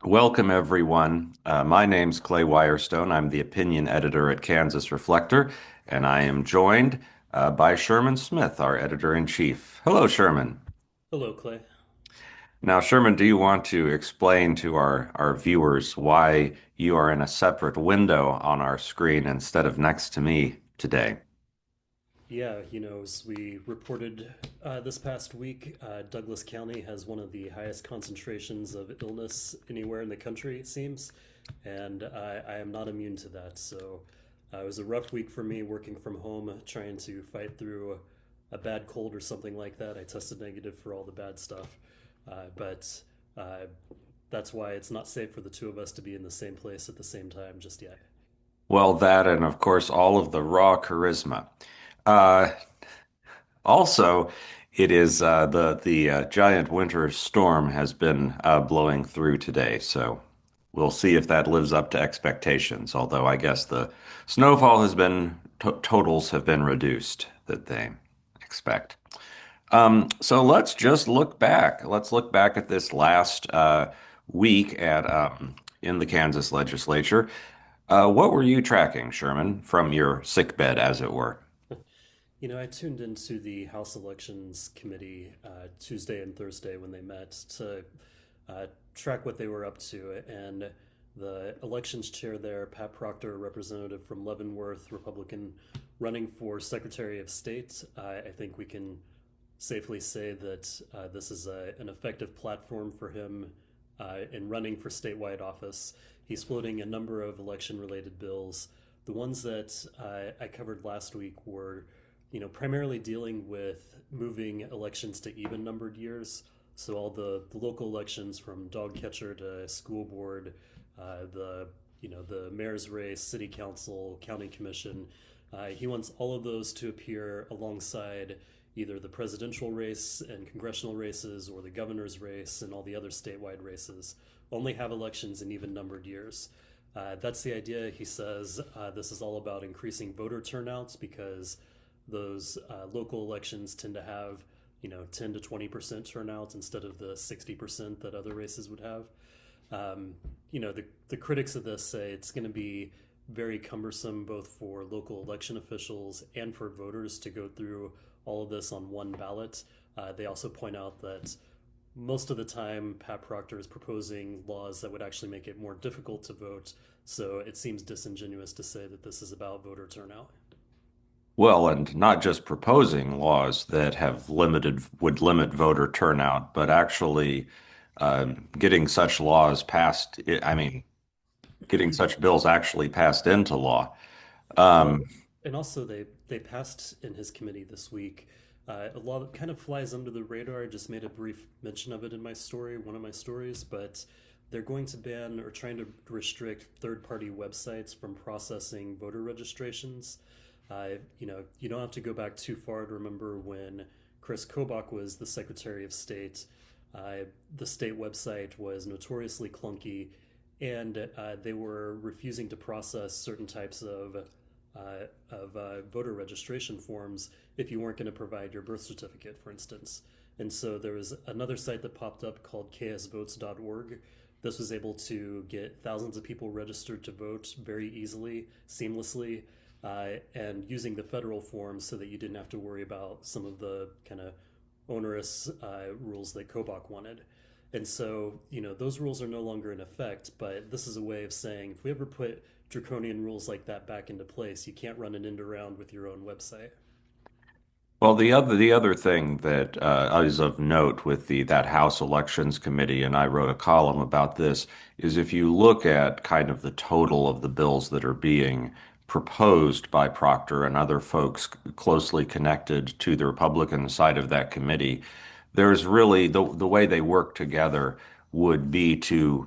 Welcome, everyone. My name's Clay Wirestone. I'm the opinion editor at Kansas Reflector, and I am joined by Sherman Smith, our editor-in-chief. Hello, Sherman. Hello, Clay. Now, Sherman, do you want to explain to our viewers why you are in a separate window on our screen instead of next to me today? Yeah, as we reported this past week, Douglas County has one of the highest concentrations of illness anywhere in the country, it seems, and I am not immune to that. So it was a rough week for me working from home, trying to fight through a bad cold or something like that. I tested negative for all the bad stuff, but uh, that's why it's not safe for the two of us to be in the same place at the same time just yet. Well, that and of course all of the raw charisma. Uh, Also, it is the giant winter storm has been blowing through today, so we'll see if that lives up to expectations. Although I guess the snowfall has been totals have been reduced that they expect. So let's just look back. Let's look back at this last week at in the Kansas legislature. What were you tracking, Sherman, from your sick bed, as it were? I tuned into the House Elections Committee Tuesday and Thursday when they met to track what they were up to. And the elections chair there, Pat Proctor, a representative from Leavenworth, Republican, running for Secretary of State, I think we can safely say that this is an effective platform for him in running for statewide office. He's floating a number of election related bills. The ones that I covered last week were primarily dealing with moving elections to even numbered years. So all the local elections from dog catcher to school board, the mayor's race, city council, county commission. He wants all of those to appear alongside either the presidential race and congressional races or the governor's race and all the other statewide races. Only have elections in even numbered years. That's the idea. He says this is all about increasing voter turnouts because those local elections tend to have 10 to 20% turnouts instead of the 60% that other races would have. The critics of this say it's going to be very cumbersome both for local election officials and for voters to go through all of this on one ballot. They also point out that most of the time Pat Proctor is proposing laws that would actually make it more difficult to vote, so it seems disingenuous to say that this is about voter turnout. Well, and not just proposing laws that would limit voter turnout, but actually getting such laws passed. I mean, getting such bills actually passed into law. Well, Um, and also they passed in his committee this week a law that kind of flies under the radar. I just made a brief mention of it in my story, one of my stories, but they're going to ban or trying to restrict third-party websites from processing voter registrations. You don't have to go back too far to remember when Chris Kobach was the Secretary of State. The state website was notoriously clunky, and they were refusing to process certain types of voter registration forms if you weren't going to provide your birth certificate, for instance. And so there was another site that popped up called ksvotes.org. This was able to get thousands of people registered to vote very easily, seamlessly, and using the federal forms so that you didn't have to worry about some of the kind of onerous rules that Kobach wanted. And so, those rules are no longer in effect, but this is a way of saying if we ever put draconian rules like that back into place, you can't run an end around with your own website. well, the other thing that is of note with the that House Elections Committee, and I wrote a column about this, is if you look at kind of the total of the bills that are being proposed by Proctor and other folks closely connected to the Republican side of that committee, there's really the way they work together would be to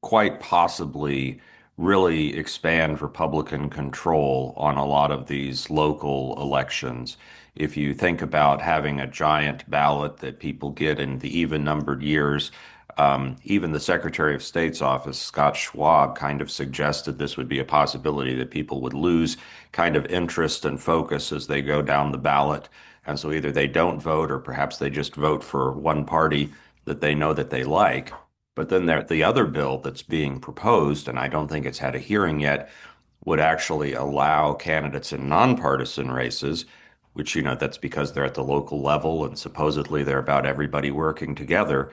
quite possibly really expand Republican control on a lot of these local elections. If you think about having a giant ballot that people get in the even numbered years, even the Secretary of State's office, Scott Schwab, kind of suggested this would be a possibility that people would lose kind of interest and focus as they go down the ballot. And so either they don't vote or perhaps they just vote for one party that they know that they like. But then the other bill that's being proposed, and I don't think it's had a hearing yet, would actually allow candidates in nonpartisan races, which, that's because they're at the local level and supposedly they're about everybody working together.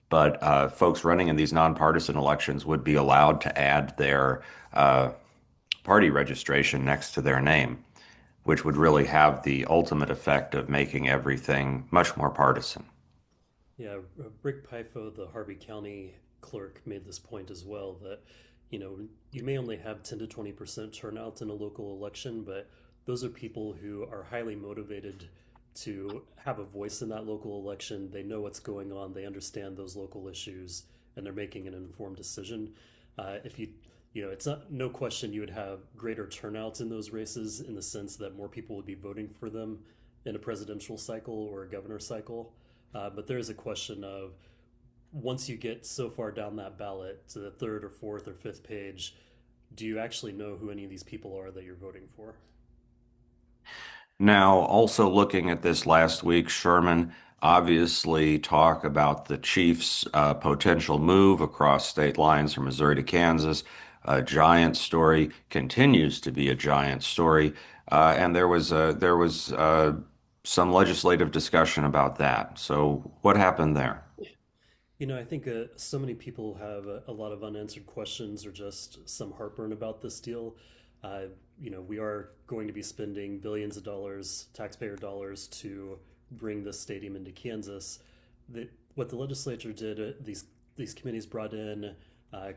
But folks running in these nonpartisan elections would be allowed to add their uh, party registration next to their name, which would really have the ultimate effect of making everything much more partisan. Yeah, Rick Pifo, the Harvey County clerk, made this point as well that, you know, you may only have 10 to 20% turnout in a local election, but those are people who are highly motivated to have a voice in that local election. They know what's going on, they understand those local issues, and they're making an informed decision. If you, it's not no question you would have greater turnouts in those races in the sense that more people would be voting for them in a presidential cycle or a governor cycle. But there is a question of once you get so far down that ballot to the third or fourth or fifth page, do you actually know who any of these people are that you're voting for? Now, also looking at this last week, Sherman obviously talk about the Chiefs' potential move across state lines from Missouri to Kansas. A giant story, continues to be a giant story, and there was some legislative discussion about that. So, what happened there? I think so many people have a lot of unanswered questions or just some heartburn about this deal. Uh, we are going to be spending billions of dollars, taxpayer dollars, to bring this stadium into Kansas. What the legislature did, these committees brought in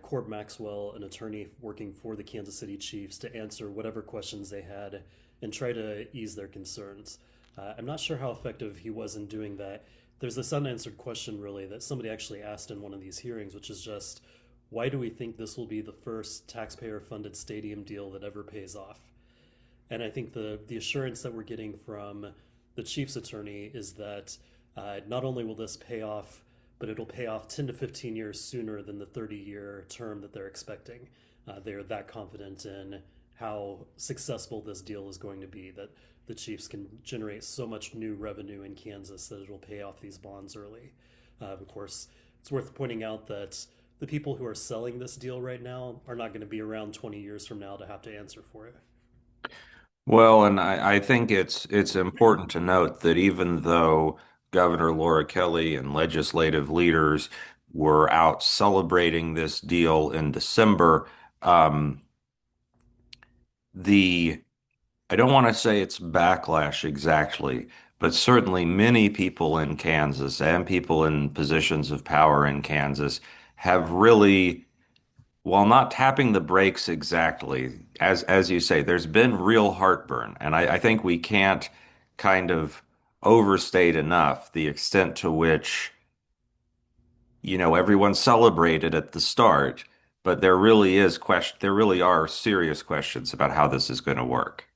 Corb Maxwell, an attorney working for the Kansas City Chiefs, to answer whatever questions they had and try to ease their concerns. I'm not sure how effective he was in doing that. There's this unanswered question, really, that somebody actually asked in one of these hearings, which is just why do we think this will be the first taxpayer funded stadium deal that ever pays off? And I think the assurance that we're getting from the chief's attorney is that not only will this pay off, but it'll pay off 10 to 15 years sooner than the 30-year term that they're expecting. They're that confident in how successful this deal is going to be that the Chiefs can generate so much new revenue in Kansas that it'll pay off these bonds early. Of course, it's worth pointing out that the people who are selling this deal right now are not going to be around 20 years from now to have to answer for it. Well, and I think it's important to note that even though Governor Laura Kelly and legislative leaders were out celebrating this deal in December, um, the I don't want to say it's backlash exactly, but certainly many people in Kansas and people in positions of power in Kansas have really, while not tapping the brakes exactly, as you say, there's been real heartburn, and I think we can't kind of overstate enough the extent to which, everyone celebrated at the start, but there really are serious questions about how this is going to work.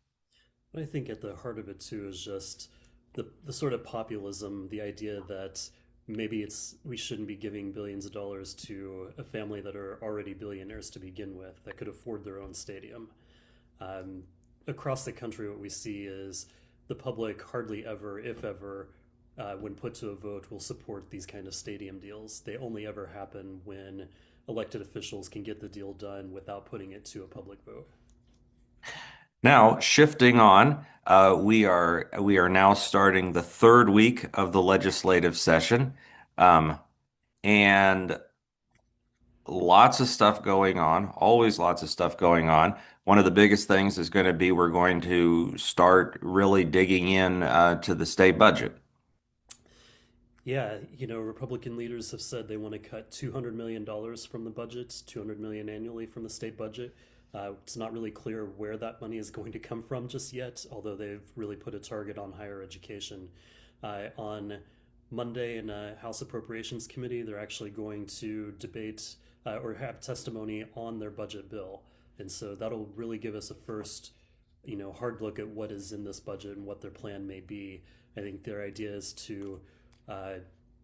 But I think at the heart of it too is just the sort of populism, the idea that maybe it's we shouldn't be giving billions of dollars to a family that are already billionaires to begin with that could afford their own stadium. Um, Across the country, what we see is the public hardly ever, if ever, when put to a vote, will support these kind of stadium deals. They only ever happen when elected officials can get the deal done without putting it to a public vote. Now, shifting on, we are now starting the third week of the legislative session, um, and lots of stuff going on. Always lots of stuff going on. One of the biggest things is going to be we're going to start really digging in to the state budget. Yeah, Republican leaders have said they want to cut $200 million from the budget, 200 million annually from the state budget. It's not really clear where that money is going to come from just yet, although they've really put a target on higher education. On Monday in a House Appropriations Committee, they're actually going to debate or have testimony on their budget bill. And so that'll really give us a first, hard look at what is in this budget and what their plan may be. I think their idea is to uh,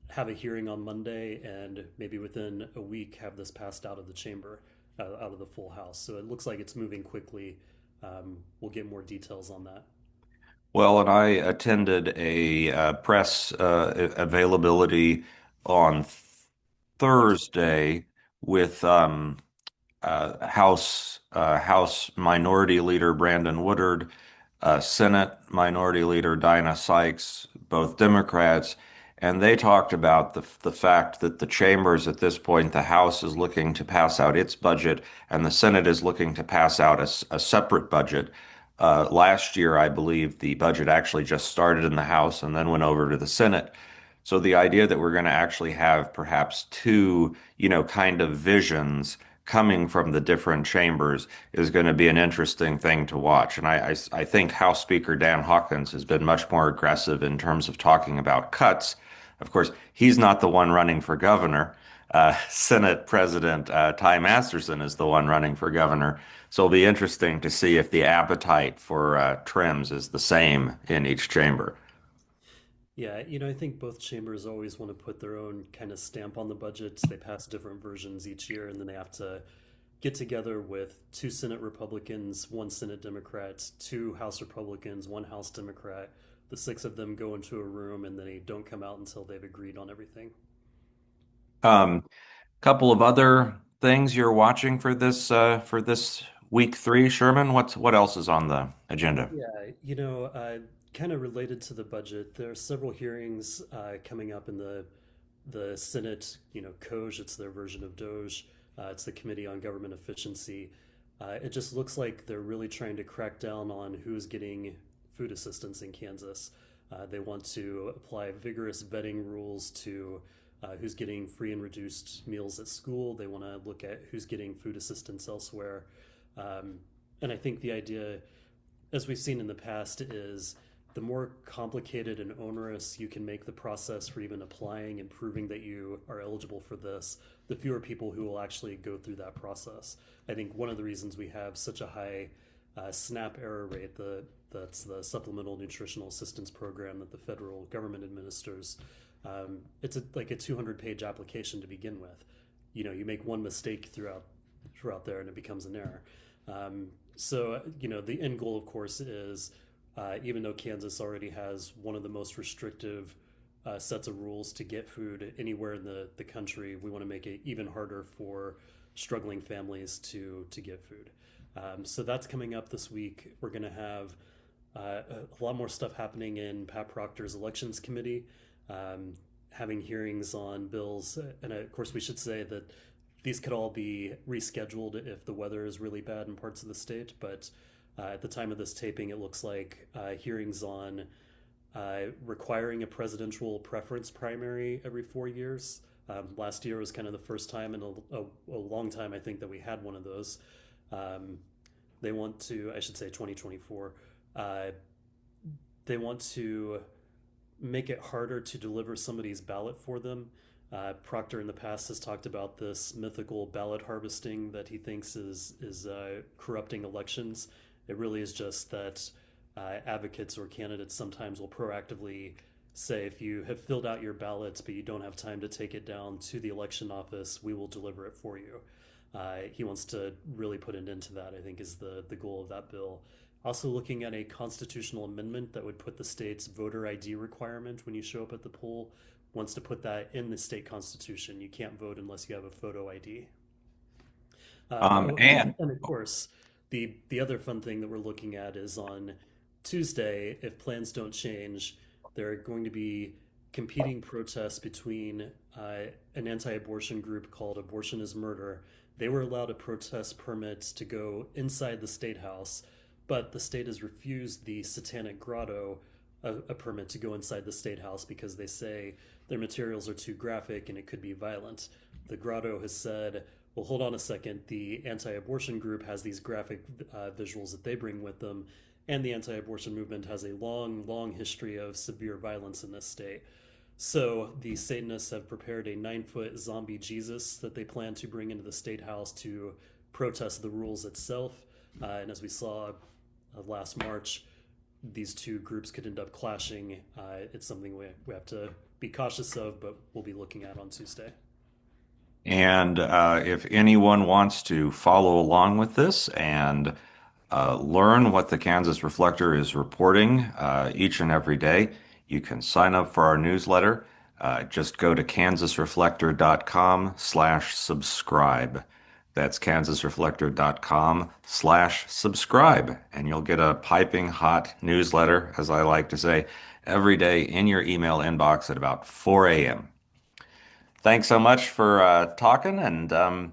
have a hearing on Monday and maybe within a week have this passed out of the chamber, out of the full House. So it looks like it's moving quickly. We'll get more details on that. Well, and I attended a press availability on Thursday with House Minority Leader Brandon Woodard, Senate Minority Leader Dinah Sykes, both Democrats, and they talked about the fact that the chambers at this point, the House is looking to pass out its budget, and the Senate is looking to pass out a separate budget. Last year, I believe the budget actually just started in the House and then went over to the Senate. So the idea that we're going to actually have perhaps two, kind of visions coming from the different chambers is going to be an interesting thing to watch. And I think House Speaker Dan Hawkins has been much more aggressive in terms of talking about cuts. Of course, he's not the one running for governor. Senate President Ty Masterson is the one running for governor. So it'll be interesting to see if the appetite for trims is the same in each chamber. Yeah, I think both chambers always want to put their own kind of stamp on the budget. They pass different versions each year, and then they have to get together with two Senate Republicans, one Senate Democrat, two House Republicans, one House Democrat. The six of them go into a room, and they don't come out until they've agreed on everything. Couple of other things you're watching for this week three, Sherman. What else is on the agenda? Yeah, kind of related to the budget, there are several hearings coming up in the Senate. COJ, it's their version of DOJ. It's the Committee on Government Efficiency. It just looks like they're really trying to crack down on who's getting food assistance in Kansas. They want to apply vigorous vetting rules to who's getting free and reduced meals at school. They want to look at who's getting food assistance elsewhere. And I think the idea, as we've seen in the past, is the more complicated and onerous you can make the process for even applying and proving that you are eligible for this, the fewer people who will actually go through that process. I think one of the reasons we have such a high SNAP error rate, that's the Supplemental Nutritional Assistance Program that the federal government administers. It's like a 200-page application to begin with. You make one mistake throughout there, and it becomes an error. The end goal, of course, is even though Kansas already has one of the most restrictive sets of rules to get food anywhere in the country, we want to make it even harder for struggling families to get food. So that's coming up this week. We're going to have a lot more stuff happening in Pat Proctor's Elections Committee, having hearings on bills. And of course, we should say that these could all be rescheduled if the weather is really bad in parts of the state. But at the time of this taping, it looks like hearings on requiring a presidential preference primary every 4 years. Last year was kind of the first time in a long time, I think, that we had one of those. They want to, I should say 2024, they want to make it harder to deliver somebody's ballot for them. Proctor in the past has talked about this mythical ballot harvesting that he thinks is corrupting elections. It really is just that advocates or candidates sometimes will proactively say, if you have filled out your ballots but you don't have time to take it down to the election office, we will deliver it for you. He wants to really put an end to that, I think, is the goal of that bill. Also looking at a constitutional amendment that would put the state's voter ID requirement when you show up at the poll, wants to put that in the state constitution. You can't vote unless you have a photo ID. And And of course, the other fun thing that we're looking at is on Tuesday, if plans don't change, there are going to be competing protests between an anti-abortion group called Abortion is Murder. They were allowed a protest permit to go inside the state house, but the state has refused the Satanic Grotto a permit to go inside the state house because they say their materials are too graphic and it could be violent. The Grotto has said, well, hold on a second, the anti-abortion group has these graphic visuals that they bring with them, and the anti-abortion movement has a long, long history of severe violence in this state. So the Satanists have prepared a 9-foot zombie Jesus that they plan to bring into the state house to protest the rules itself. And as we saw last March, these two groups could end up clashing. It's something we have to be cautious of, but we'll be looking at on Tuesday. if anyone wants to follow along with this and learn what the Kansas Reflector is reporting each and every day, you can sign up for our newsletter. Just go to kansasreflector.com/subscribe. That's kansasreflector.com/subscribe, and you'll get a piping hot newsletter, as I like to say, every day in your email inbox at about 4 a.m. Thanks so much for talking, and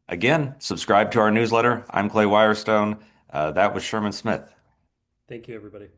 again, subscribe to our newsletter. I'm Clay Wirestone. That was Sherman Smith. Thank you, everybody.